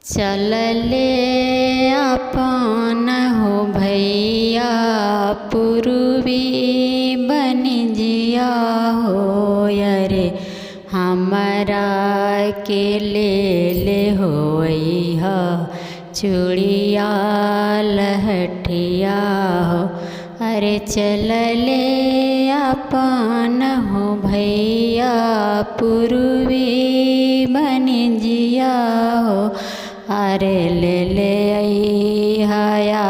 चलले अपन हो भैया पूर्वी बनिजिया हो अरे हमरा के ले होई ह चूड़िया लहठिया हो। अरे चलले अपन हो भैया पूर्वी बनिजिया हो। अरे ले हया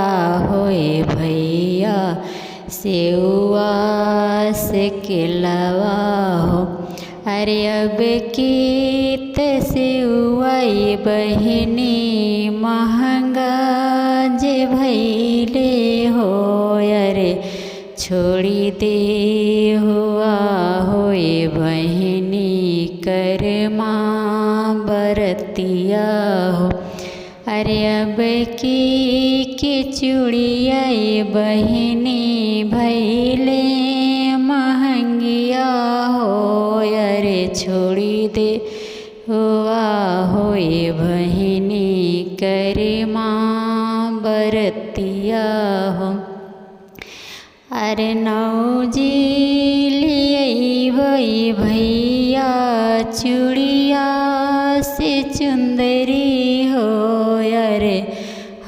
होए भैया सेउआ से केलवा हो। अरे अब कीत सेउआ बहिनी महंगा जे भैले हो। अरे छोड़ी दे हुआ होए बहिनी करमा बरतिया हो। अरे अब की चूड़िया बहिनी भैले महंगिया हो। अरे छोड़ी दे हुआ होए बहिनी करमा बरतिया हो। अरे नौजी लिए वही भैया चूड़िया से चुंदरी हो। अरे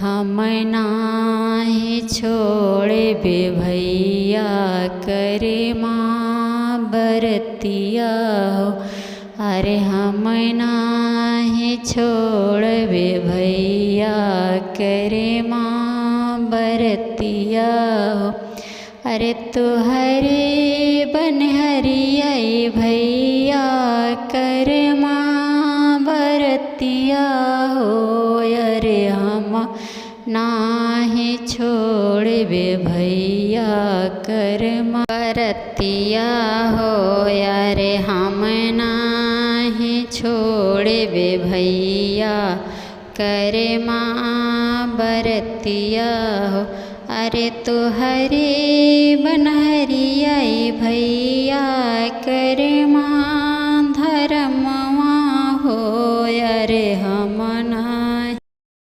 हम नाही छोड़बे भैया करमा बरतिया हो। अरे हम नाही छोड़बे भैया करमा बरतिया हो। अरे तुहरे बनहरिया भैया करमा बरतिया हो। अरे हम नाही छोड़बे भैया करमा बरतिया हो। अरे हम नाही छोड़बे भैया करमा बरतिया हो। अरे तुहरे बनहरिया भैया करमा